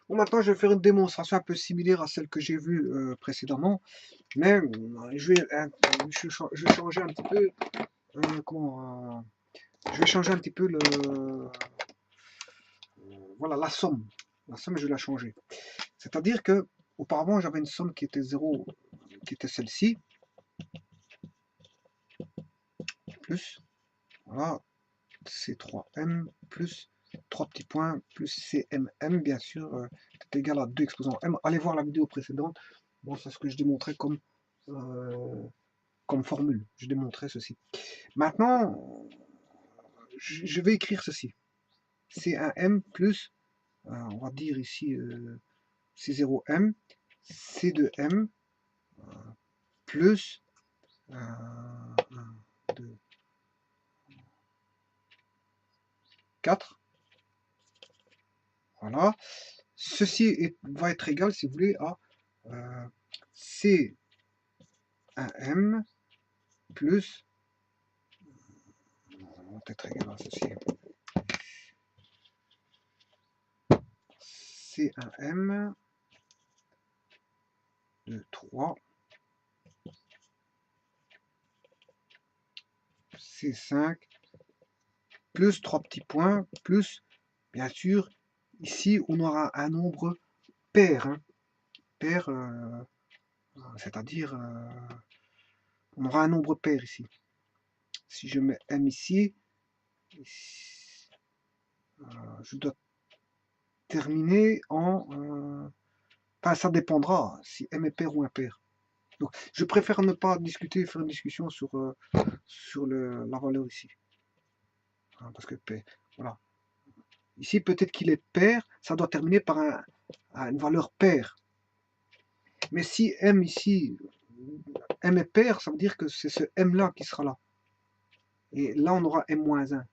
Bon, maintenant, je vais faire une démonstration un peu similaire à celle que j'ai vue précédemment, mais je vais changer un petit peu, je vais changer un petit peu voilà, la somme. La somme, je vais la changer. C'est-à-dire que, auparavant, j'avais une somme qui était 0, qui était celle-ci, plus, voilà, C3M, plus 3 petits points, plus CMM, bien sûr, est égal à 2 exposants M. Allez voir la vidéo précédente. Bon, c'est ce que je démontrais comme formule. Je démontrais ceci. Maintenant, je vais écrire ceci. C1M plus, on va dire ici C0M, C2M, plus 1, 2, 4. Voilà. Ceci va être égal, si vous voulez, à C1M plus, va être égal à ceci, C1M de 3, C5, plus 3 petits points, plus, bien sûr, ici, on aura un nombre pair. Hein, pair, c'est-à-dire, on aura un nombre pair ici. Si je mets M ici, je dois terminer en... enfin, ça dépendra si M est pair ou impair. Donc, je préfère ne pas discuter, faire une discussion sur la valeur ici. Hein, parce que pair, voilà. Ici, peut-être qu'il est pair, ça doit terminer par une valeur paire. Mais si M ici, M est pair, ça veut dire que c'est ce M là qui sera là. Et là, on aura M-1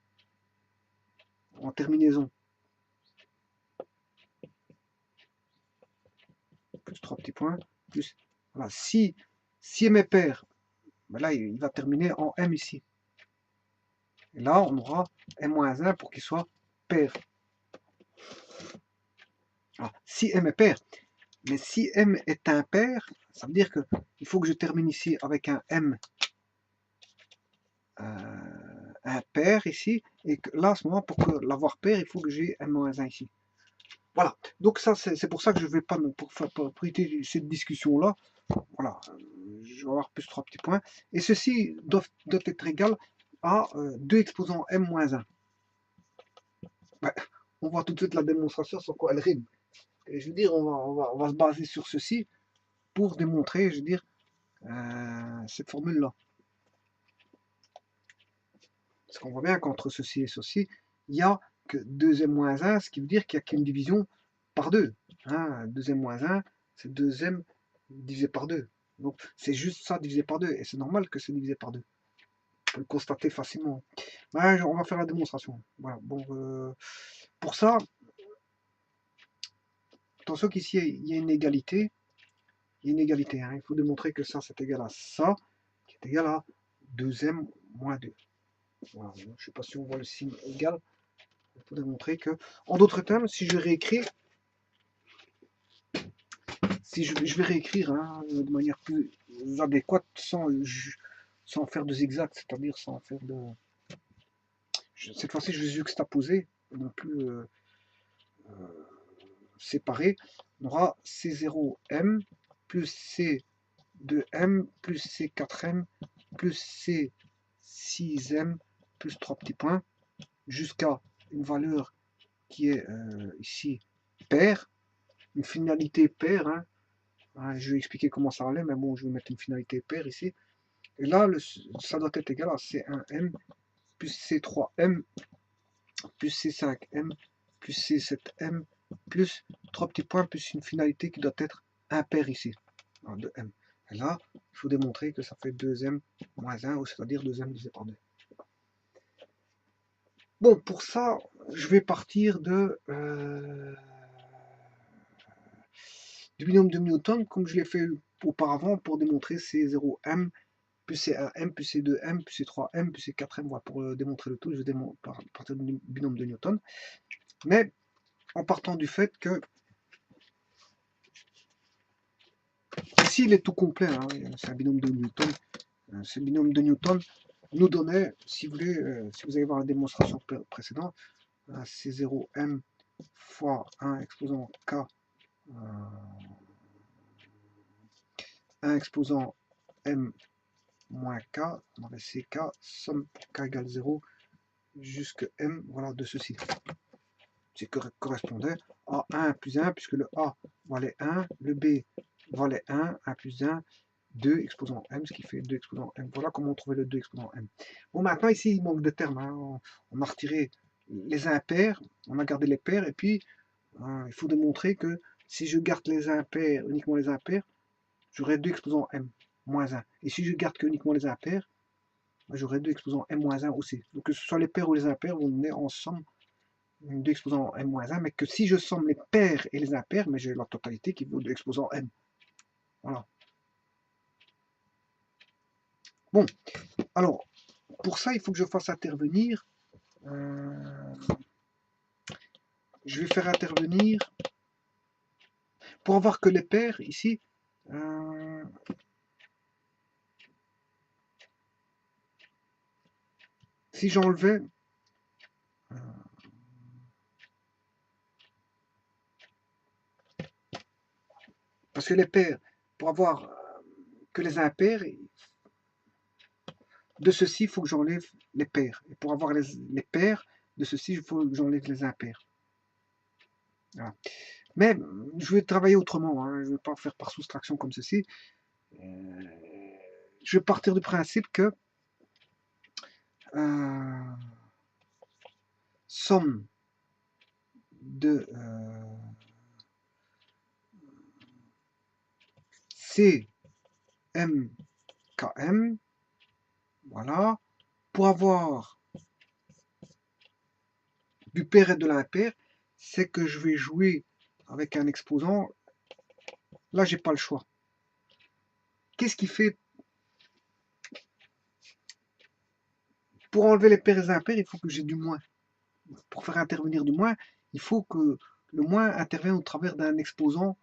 en terminaison. Plus 3 petits points, plus... Voilà, si M est pair, ben là, il va terminer en M ici. Et là, on aura M-1 pour qu'il soit pair. Alors, si M est pair, mais si M est impair, ça veut dire qu'il faut que je termine ici avec un M impair ici, et que là, à ce moment, pour l'avoir pair, il faut que j'ai M-1 ici. Voilà, donc ça, c'est pour ça que je ne vais pas, pour éviter cette discussion-là, voilà, je vais avoir plus 3 petits points, et ceci doit être égal à 2 exposants M-1. Ben, on voit tout de suite la démonstration sur quoi elle rime. Et je veux dire, on va se baser sur ceci pour démontrer, je veux dire, cette formule-là. Parce qu'on voit bien qu'entre ceci et ceci, il n'y a que 2m-1, ce qui veut dire qu'il n'y a qu'une division par 2. Hein, 2m-1, c'est 2m divisé par 2. Donc c'est juste ça divisé par 2. Et c'est normal que c'est divisé par 2. On peut le constater facilement. Ouais, on va faire la démonstration. Voilà. Bon, pour ça, attention qu'ici, il y a une égalité. Il y a une égalité. Hein. Il faut démontrer que ça, c'est égal à ça, qui est égal à 2m moins 2. Voilà. Je ne sais pas si on voit le signe égal. Il faut démontrer que, en d'autres termes, si je réécris, si je vais réécrire hein, de manière plus adéquate, sans faire de zigzag, c'est-à-dire sans faire de... Cette fois-ci, je vais juxtaposer, non plus séparer. On aura C0M plus C2M plus C4M plus C6M plus 3 petits points jusqu'à une valeur qui est ici paire, une finalité paire. Hein. Hein, je vais expliquer comment ça allait, mais bon, je vais mettre une finalité paire ici. Et là, ça doit être égal à C1M plus C3M plus C5M plus C7M plus 3 petits points plus une finalité qui doit être impaire ici, de M. Et là, il faut démontrer que ça fait 2M moins 1, c'est-à-dire 2M divisé par 2. Bon, pour ça, je vais partir du binôme de Newton, comme je l'ai fait auparavant pour démontrer C0M plus C1M plus C2M plus C3M plus C4M. Voilà, pour démontrer le tout, je vais partir du binôme de Newton. Mais en partant du fait que Ici, il est tout complet, hein, c'est un binôme de Newton. Ce binôme de Newton nous donnait, si vous voulez, si vous allez voir la démonstration précédente, C0m fois 1 exposant K, 1 exposant M moins K, on avait CK, somme pour K égale 0, jusque M, voilà, de ceci. C'est que correspondait à 1 plus 1, puisque le A valait 1, le B valait 1 plus 1, 2 exposant M, ce qui fait 2 exposant M. Voilà comment on trouvait le 2 exposant M. Bon, maintenant, ici, il manque de termes. Hein. On a retiré les impairs, on a gardé les pairs, et puis, il faut démontrer que si je garde les impairs, uniquement les impairs, j'aurai 2 exposant M moins 1. Et si je garde que uniquement les impairs, j'aurai 2 exposant M moins 1 aussi. Donc, que ce soit les pairs ou les impairs, vont donner en somme 2 exposant M moins 1, mais que si je somme les pairs et les impairs, mais j'ai la totalité qui vaut 2 exposant M. Voilà. Bon, alors, pour ça, il faut que je fasse intervenir, je vais faire intervenir, pour avoir que les pairs, ici, si j'enlevais, parce que les pairs, pour avoir que les impairs, de ceci, il faut que j'enlève les pairs. Et pour avoir les pairs, de ceci, il faut que j'enlève les impairs. Voilà. Mais je vais travailler autrement, hein. Je ne vais pas faire par soustraction comme ceci. Je vais partir du principe que somme de CMKM, voilà, pour avoir du pair et de l'impair, c'est que je vais jouer avec un exposant. Là, j'ai pas le choix. Qu'est-ce qui fait? Pour enlever les pairs et les impairs, il faut que j'ai du moins. Pour faire intervenir du moins, il faut que le moins intervienne au travers d'un exposant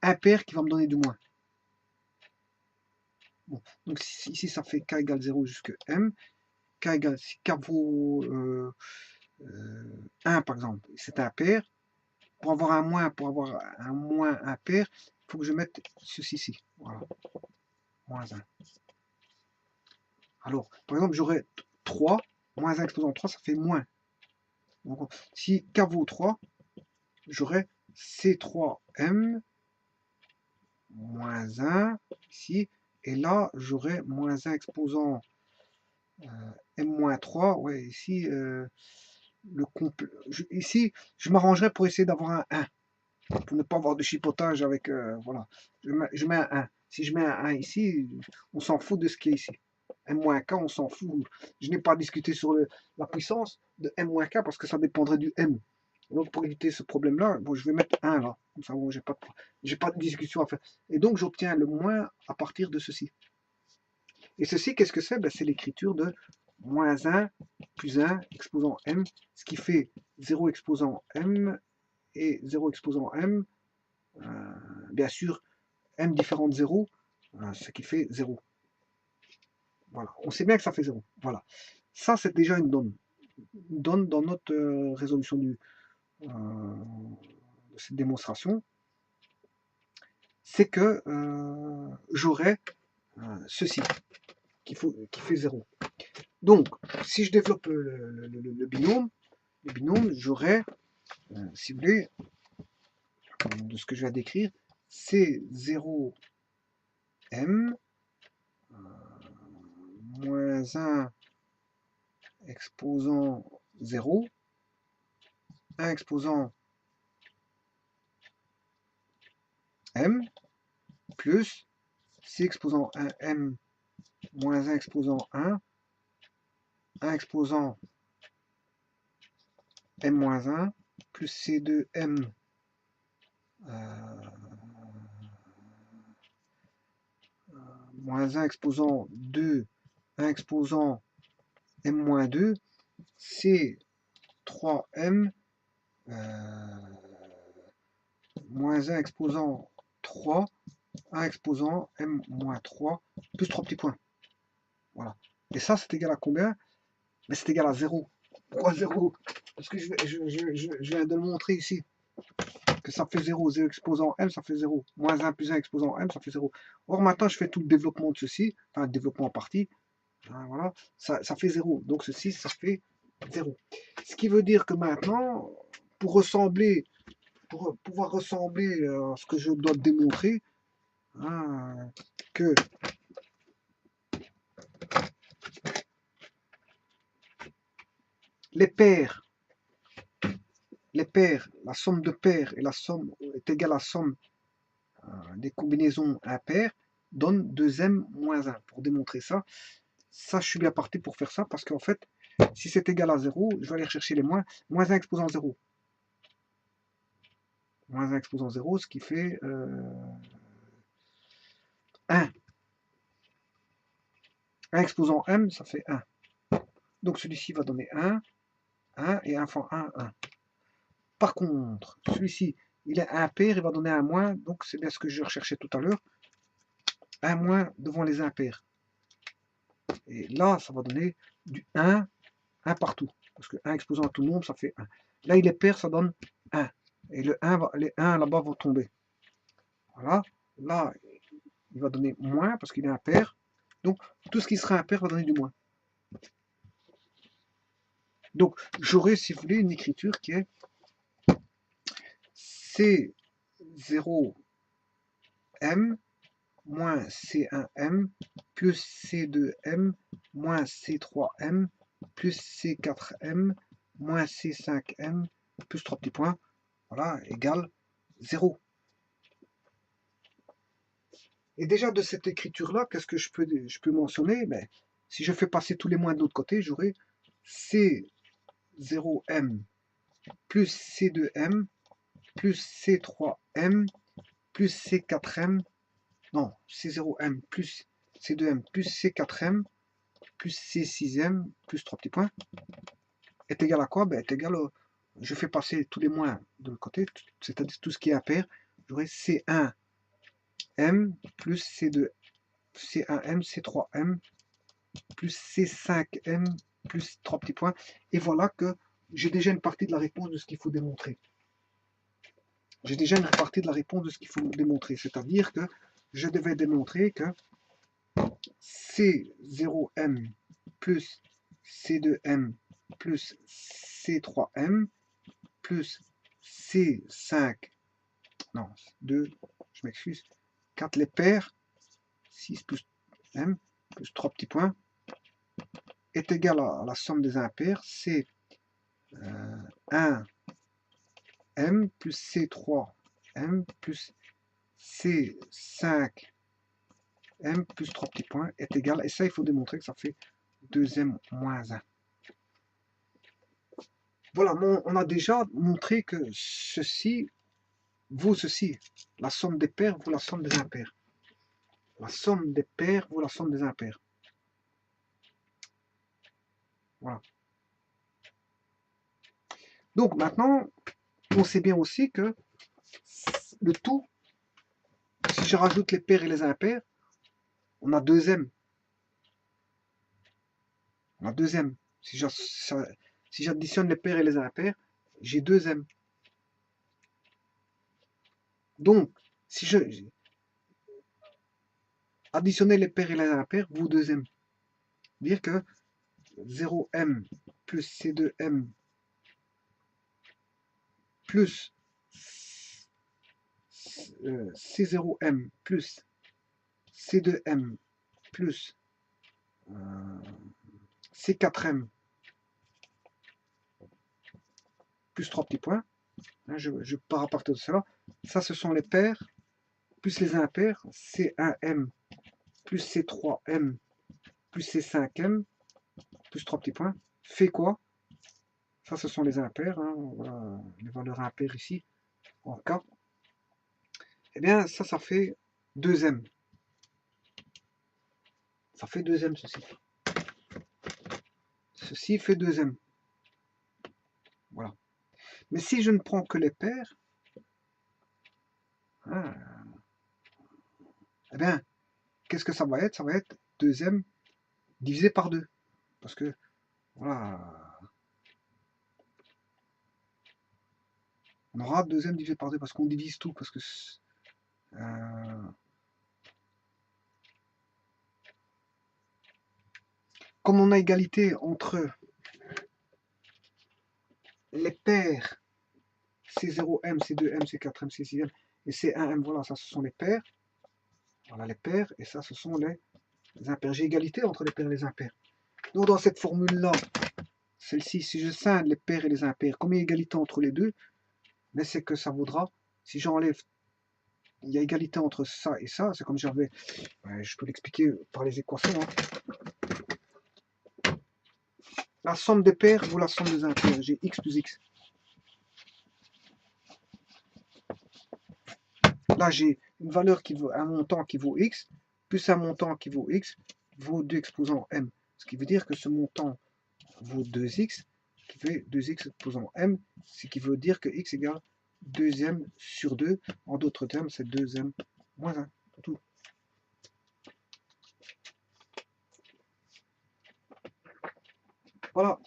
impair qui va me donner du moins. Bon. Donc ici, ça fait K égale 0 jusqu'à M. K égale, si K vaut 1 par exemple, c'est impair. Pour avoir un moins impair, il faut que je mette ceci ici. Voilà. Moins 1. Alors, par exemple, j'aurais 3, moins 1 exposant 3, ça fait moins. Donc, si K vaut 3, j'aurais C3M moins 1 ici, et là, j'aurais moins 1 exposant M-3, ouais, ici, ici, je m'arrangerai pour essayer d'avoir un 1, pour ne pas avoir de chipotage avec, voilà, je mets un 1. Si je mets un 1 ici, on s'en fout de ce qui est ici. M-K, on s'en fout. Je n'ai pas discuté sur la puissance de M-K parce que ça dépendrait du M. Donc pour éviter ce problème-là, bon, je vais mettre 1 là. Comme ça, bon, j'ai pas de discussion à faire. Et donc j'obtiens le moins à partir de ceci. Et ceci, qu'est-ce que c'est? Ben, c'est l'écriture de moins 1 plus 1 exposant M, ce qui fait 0 exposant M et 0 exposant M. Bien sûr, M différent de 0, ce qui fait 0. Voilà, on sait bien que ça fait 0. Voilà. Ça, c'est déjà une donne. Une donne dans notre résolution de cette démonstration. C'est que j'aurai ceci, qui fait 0. Donc, si je développe le binôme, j'aurai, si vous voulez, de ce que je viens d'écrire, C0M moins 1 exposant 0, 1 exposant M, plus C exposant 1M moins 1 exposant 1, 1 exposant M moins 1, plus C2M moins 1 exposant 2, 1 exposant M-2, C3M moins 1 exposant 3, 1 exposant m moins 3, plus 3 petits points. Voilà. Et ça, c'est égal à combien? Mais c'est égal à 0. Pourquoi 0? Parce que je viens de le montrer ici. Que ça fait 0. 0 exposant m, ça fait 0. Moins 1 plus 1 exposant m, ça fait 0. Or, maintenant, je fais tout le développement de ceci. Enfin, le développement en partie. Voilà. Ça fait 0. Donc, ceci, ça fait 0. Ce qui veut dire que maintenant, pour pouvoir ressembler à ce que je dois démontrer, hein, que les paires, la somme de paires et la somme est égale à la somme des combinaisons impaires, donne 2m moins 1. Pour démontrer ça, je suis bien parti pour faire ça, parce qu'en fait, si c'est égal à 0, je vais aller rechercher les moins. Moins 1 exposant 0. Moins 1 exposant 0, ce qui fait 1. 1 exposant m, ça fait 1. Donc celui-ci va donner 1, 1, et 1 fois 1, 1. Par contre, celui-ci, il est impair, il va donner un moins, donc c'est bien ce que je recherchais tout à l'heure. Un moins devant les impairs. Et là, ça va donner du 1, 1 partout. Parce que 1 exposant à tout nombre, ça fait 1. Là, il est pair, ça donne 1. Et le 1 les 1 là-bas vont tomber. Voilà. Là, il va donner moins parce qu'il est impair. Donc, tout ce qui sera impair va donner du moins. Donc, j'aurai, si vous voulez, une écriture qui est C0M moins C1M plus C2M moins C3M plus C4M moins C5M plus 3 petits points, voilà, égale 0. Et déjà de cette écriture-là, qu'est-ce que je peux mentionner? Ben, si je fais passer tous les moins de l'autre côté, j'aurai C0M plus C2M plus C3M plus C4M, non, C0M plus C2M plus C4M plus C6M plus 3 petits points est égal à quoi? Ben, est égal au, je fais passer tous les moins de l'autre côté, c'est-à-dire tout ce qui est impair, j'aurai C1M plus C2, C1M, C3M plus C5M plus 3 petits points. Et voilà que j'ai déjà une partie de la réponse de ce qu'il faut démontrer. J'ai déjà une partie de la réponse de ce qu'il faut démontrer. C'est-à-dire que je devais démontrer que C0M plus C2M plus C3M plus C5, non, 2, je m'excuse, 4 les paires, 6 plus M plus 3 petits points, est égal à la somme des impairs, c'est 1M plus C3M plus C5M plus 3 petits points est égal, et ça il faut démontrer que ça fait 2M moins 1. Voilà, on a déjà montré que ceci vaut ceci. La somme des paires vaut la somme des impairs. La somme des paires vaut la somme des impairs. Voilà. Donc maintenant, on sait bien aussi que le tout, si je rajoute les paires et les impairs, on a 2M. On a 2M. Si j'additionne les paires et les impairs, j'ai 2M. Donc, si je additionner les paires et les impairs vaut 2M. Dire que 0M plus C2M plus C0M plus C2M plus C4M plus 3 petits points. Hein, je pars à partir de cela. Ça, ce sont les paires plus les impairs. C1M plus C3M plus C5M plus 3 petits points. Fait quoi? Ça, ce sont les impairs. Hein, voilà, les valeurs impaires ici, en K. Eh bien, ça fait 2M. Ça fait 2M, ceci. Ceci fait 2M. Voilà. Mais si je ne prends que les paires, hein, eh bien, qu'est-ce que ça va être? Ça va être 2m divisé par 2. Parce que, voilà, on aura 2m divisé par 2 parce qu'on divise tout. Parce que comme on a égalité entre les paires C0M, C2M, C4M, C6M et C1M, voilà, ça ce sont les paires. Voilà les paires, et ça ce sont les impairs. J'ai égalité entre les paires et les impairs. Donc dans cette formule-là, celle-ci, si je scinde les paires et les impairs, comme il y a égalité entre les deux, mais c'est que ça vaudra, si j'enlève, il y a égalité entre ça et ça, c'est comme j'avais, je peux l'expliquer par les équations, hein. La somme des paires vaut la somme des impairs, j'ai x plus x. Là, j'ai une valeur qui vaut, un montant qui vaut x, plus un montant qui vaut x, vaut 2 exposant m. Ce qui veut dire que ce montant vaut 2x, qui fait 2x exposant m, ce qui veut dire que x égale 2m sur 2. En d'autres termes, c'est 2m moins 1. Tout. Voilà.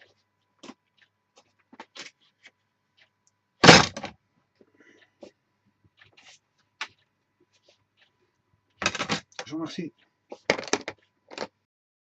Je vous remercie.